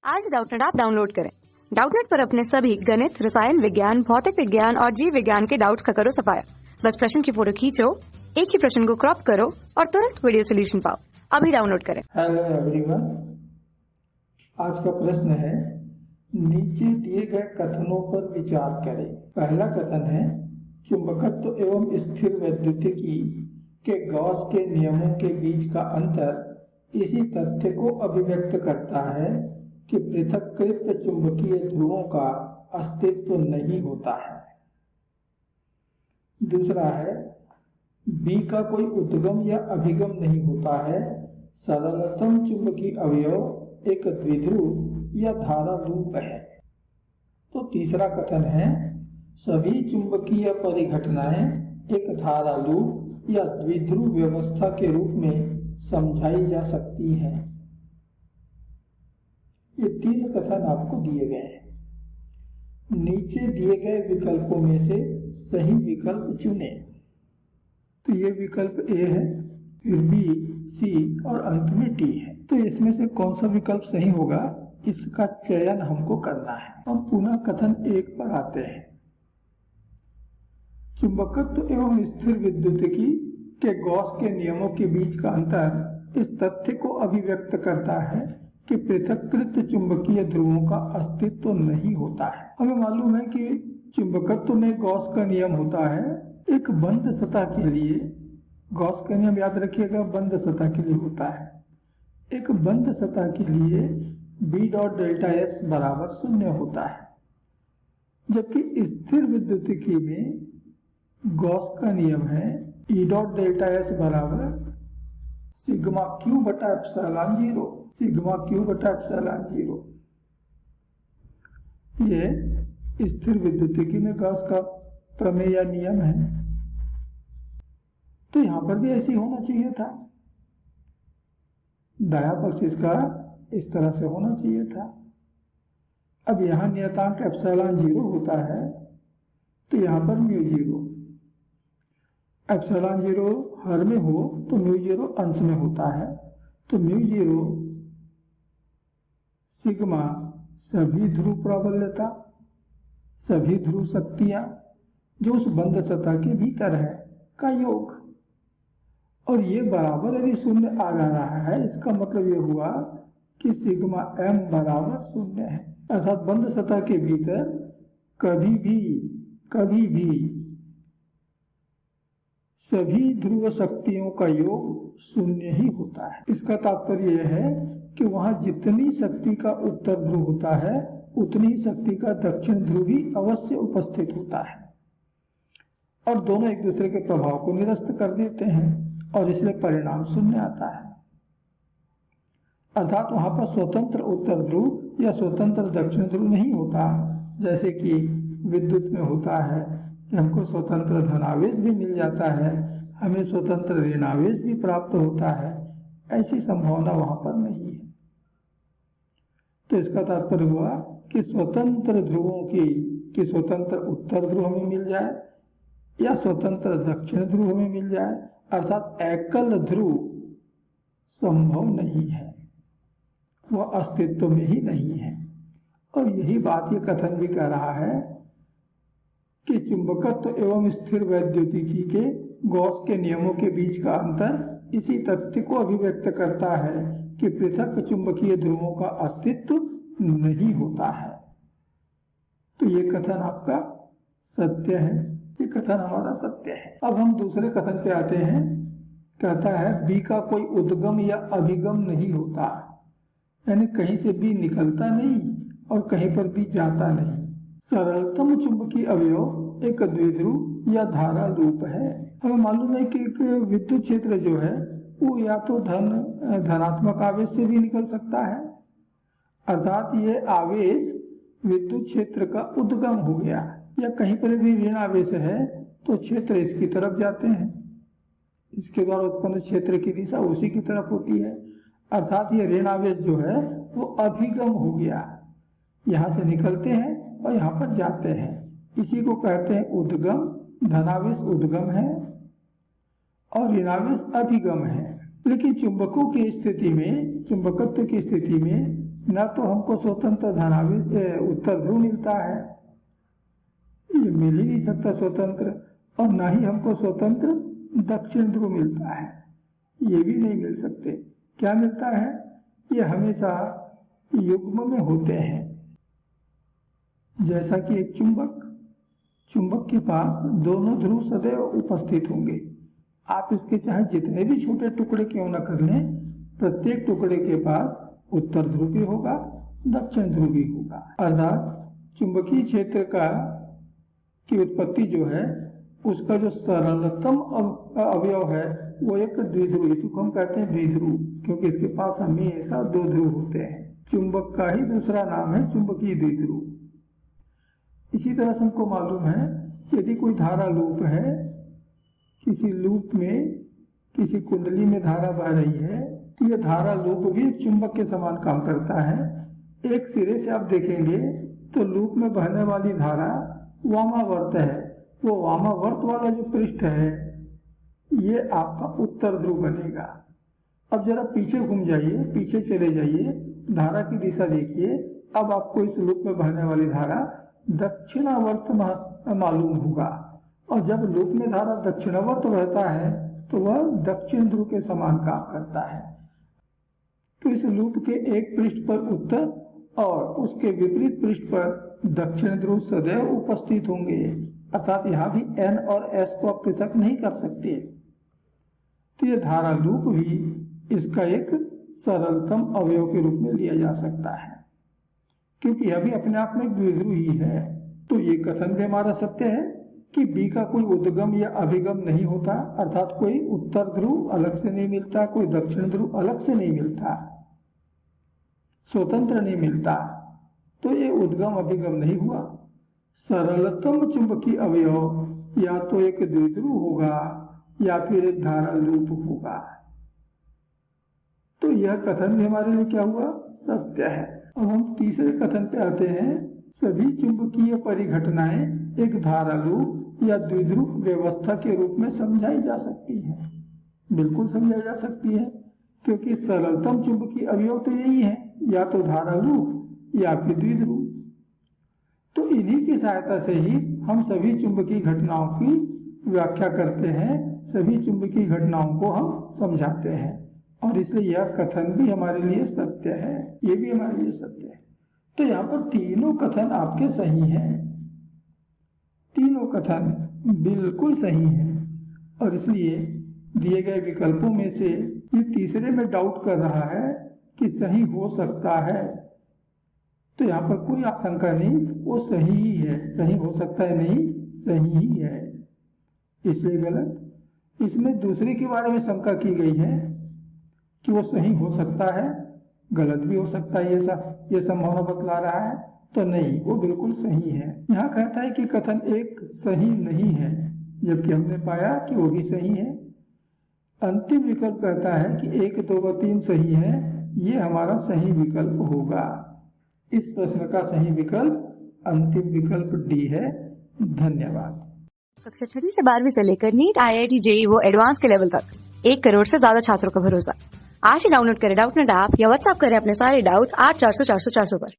आज Doubtnut app download करें। Doubtnut पर अपने सभी गणित, रसायन विज्ञान, भौतिक विज्ञान और जीव विज्ञान के डाउट्स का करो सफाया। बस प्रश्न की फोटो खींचो, एक ही प्रश्न को क्रॉप करो और तुरंत वीडियो सोल्यूशन पाओ। अभी डाउनलोड करें। हेलो एवरीवन, आज का प्रश्न है नीचे दिए गए कथनों पर विचार करें। पहला कथन है चुंबकत्व एवं स्थिर वैद्युतिकी के गॉस के नियमों के बीच का अंतर इसी तथ्य को अभिव्यक्त करता है कि पृथक्कृत चुंबकीय ध्रुवों का अस्तित्व नहीं होता है। दूसरा है बी का कोई उद्गम या अभिगम नहीं होता है। सरलतम चुंबकीय अवयव एक द्विध्रुव या धारा लूप है। तो तीसरा कथन है सभी चुंबकीय परिघटनाएं एक धारा लूप या द्विध्रुव व्यवस्था के रूप में समझाई जा सकती हैं। ये तीन कथन आपको दिए गए हैं। नीचे दिए गए विकल्पों में से सही विकल्प चुने। तो ये विकल्प ए है, फिर बी, सी और अंत में डी है। तो इसमें से कौन सा विकल्प सही होगा, इसका चयन हमको करना है। हम पुनः कथन एक पर आते हैं। चुंबकत्व एवं स्थिर विद्युतिकी के गॉस के नियमों के बीच का अंतर इस तथ्य को अभिव्यक्त करता है कि पृथक्कृत चुंबकीय ध्रुवों का अस्तित्व नहीं होता है। हमें मालूम है कि चुंबकत्व में गॉस का नियम होता है एक बंद सतह के लिए। गॉस का नियम याद रखिएगा, बंद सतह के लिए होता है। एक बंद सतह के लिए बी डॉट डेल्टा एस बराबर 0 होता है, जबकि स्थिर विद्युतिकी में गॉस का नियम है ई डॉट डेल्टा एस बराबर सिग्मा क्यू बटा एप्सिलॉन 0। सिग्मा क्यू बटा एप्सिलॉन 0 ये स्थिर विद्युतिकी में गॉस का प्रमेय या नियम है। तो यहां पर भी ऐसी होना चाहिए था। दाया पक्ष इसका इस तरह से होना चाहिए था। अब यहां नियतांक एप्सिलॉन 0 होता है, तो यहां पर म्यू 0। एप्सिलॉन 0 हर में हो तो म्यू 0 अंश में होता है। तो म्यू 0 सिग्मा सभी ध्रुव प्राबल्यता, सभी ध्रुव शक्तियां जो उस बंद सतह के भीतर है का योग। और ये बराबर यदि 0 आ जा रहा है, इसका मतलब ये हुआ कि सिग्मा m बराबर 0 है। अर्थात बंद सतह के भीतर कभी भी सभी ध्रुव शक्तियों का योग 0 ही होता है। इसका तात्पर्य यह है कि वहां जितनी शक्ति का उत्तर ध्रुव होता है उतनी ही शक्ति का दक्षिण ध्रुव भी अवश्य उपस्थित होता है, और दोनों एक दूसरे के प्रभाव को निरस्त कर देते हैं और इसलिए परिणाम 0 आता है। अर्थात वहां पर स्वतंत्र उत्तर ध्रुव या स्वतंत्र दक्षिण ध्रुव नहीं होता, जैसे कि विद्युत में होता है कि हमको स्वतंत्र धनावेश भी मिल जाता है, हमें स्वतंत्र ऋणावेश भी प्राप्त होता है। ऐसी संभावना वहां पर नहीं है। तो इसका तात्पर्य हुआ कि स्वतंत्र ध्रुवों की स्वतंत्र उत्तर ध्रुव हमें मिल जाए या स्वतंत्र दक्षिण ध्रुव हमें मिल जाए, अर्थात एकल ध्रुव संभव नहीं है, वह अस्तित्व में ही नहीं है। और यही बात ये कथन भी कह रहा है कि चुंबकत्व एवं स्थिर वैद्युतिकी के गॉस के नियमों के बीच का अंतर इसी तथ्य को अभिव्यक्त करता है कि पृथक चुंबकीय ध्रुवों का अस्तित्व नहीं होता है। तो ये कथन आपका सत्य है, ये कथन हमारा सत्य है। अब हम दूसरे कथन पे आते हैं। कहता है बी का कोई उद्गम या अभिगम नहीं होता, यानी कहीं से बी निकलता नहीं और कहीं पर भी जाता नहीं। सरलतम चुंबकीय अवयव एक द्विध्रुव या धारा लूप है। हमें मालूम है कि एक विद्युत क्षेत्र जो है वो या तो धनात्मक आवेश से भी निकल सकता है, अर्थात ये आवेश विद्युत क्षेत्र का उद्गम हो गया, या कहीं पर यदि ऋण आवेश है तो क्षेत्र इसकी तरफ जाते हैं, इसके द्वारा उत्पन्न क्षेत्र की दिशा उसी की तरफ होती है। अर्थात ये ऋण आवेश जो है वो अभिगम हो गया, यहाँ से निकलते हैं और यहाँ पर जाते हैं। इसी को कहते हैं उद्गम। धनावेश उद्गम है और ऋणावेश अभिगम है। लेकिन चुंबकों की स्थिति में, चुंबकत्व की स्थिति में न तो हमको स्वतंत्र धनावेश उत्तर ध्रुव मिलता है, ये मिल ही नहीं सकता स्वतंत्र, और न ही हमको स्वतंत्र दक्षिण ध्रुव मिलता है, ये भी नहीं मिल सकते। क्या मिलता है? ये हमेशा युग्म में होते हैं। जैसा कि एक चुंबक के पास दोनों ध्रुव सदैव उपस्थित होंगे। आप इसके चाहे जितने भी छोटे टुकड़े क्यों न कर लें, प्रत्येक टुकड़े के पास उत्तर ध्रुव भी होगा, दक्षिण ध्रुव भी होगा। अर्थात चुंबकीय क्षेत्र की उत्पत्ति जो है, उसका जो सरलतम अवयव है वो एक द्विध्रुव, इसको हम कहते हैं द्विध्रुव, क्योंकि इसके पास हमेशा दो ध्रुव होते हैं। चुंबक का ही दूसरा नाम है चुंबकीय द्विध्रुव। इसी तरह से हमको मालूम है, यदि कोई धारा लूप है, किसी लूप में किसी कुंडली में धारा बह रही है, तो यह धारा लूप भी एक चुंबक के समान काम करता है। एक सिरे से आप देखेंगे तो लूप में बहने वाली धारा वामावर्त है, वो वामावर्त वाला जो पृष्ठ है ये आपका उत्तर ध्रुव बनेगा। अब जरा पीछे घूम जाइए, पीछे चले जाइए, धारा की दिशा देखिए, अब आपको इस लूप में बहने वाली धारा दक्षिणावर्त मालूम होगा, और जब लूप में धारा दक्षिणावर्त बहता है तो वह दक्षिण ध्रुव के समान काम करता है। तो इस लूप के एक पृष्ठ पर उत्तर और उसके विपरीत पृष्ठ पर दक्षिण ध्रुव सदैव उपस्थित होंगे, अर्थात यहाँ भी n और s को आप पृथक नहीं कर सकते। तो यह धारा लूप भी इसका एक सरलतम अवयव के रूप में लिया जा सकता है, क्योंकि यह भी अपने आप में एक द्विध्रुव ही है। तो ये कथन भी हमारा सत्य है कि B का कोई उद्गम या अभिगम नहीं होता, अर्थात कोई उत्तर ध्रुव अलग से नहीं मिलता, कोई दक्षिण ध्रुव अलग से नहीं मिलता, स्वतंत्र नहीं मिलता, तो ये उद्गम अभिगम नहीं हुआ। सरलतम चुंबकीय अवयव या तो एक द्विध्रुव होगा या फिर एक धारा लूप होगा। तो यह कथन भी हमारे लिए क्या हुआ? सत्य है। अब हम तीसरे कथन पे आते हैं। सभी चुंबकीय परिघटनाएं एक धारा लूप या द्विध्रुव व्यवस्था के रूप में समझाई जा सकती है। बिल्कुल समझाई जा सकती है, क्योंकि सरलतम चुंबकीय अवयव तो यही है, या तो धारा लूप या फिर द्विध्रुव। तो इन्हीं की सहायता से ही हम सभी चुंबकीय घटनाओं की व्याख्या करते हैं, सभी चुंबकीय घटनाओं को हम समझाते हैं, और इसलिए यह कथन भी हमारे लिए सत्य है, ये भी हमारे लिए सत्य है। तो यहाँ पर तीनों कथन आपके सही हैं, तीनों कथन बिल्कुल सही हैं, और इसलिए दिए गए विकल्पों में से ये तीसरे में डाउट कर रहा है कि सही हो सकता है, तो यहाँ पर कोई आशंका नहीं, वो सही ही है। सही हो सकता है नहीं, सही ही है, इसलिए गलत। इसमें दूसरे के बारे में शंका की गई है कि वो सही हो सकता है, गलत भी हो सकता है, ये संभावना बतला रहा है, तो नहीं, वो बिल्कुल सही है। यहाँ कहता है कि कथन एक सही नहीं है, जबकि हमने पाया कि वो भी सही है। अंतिम विकल्प कहता है कि 1, 2 व 3 सही है, ये हमारा सही विकल्प होगा। इस प्रश्न का सही विकल्प अंतिम विकल्प डी है। धन्यवाद। कक्षा 6वीं से 12वीं से लेकर नीट, IIT, JEE वो एडवांस के लेवल तक 1 करोड़ से ज्यादा छात्रों का भरोसा। आज ही डाउनलोड करें डाउटनेट ऐप या व्हाट्सएप करें अपने सारे डाउट्स 8400 400 400 पर।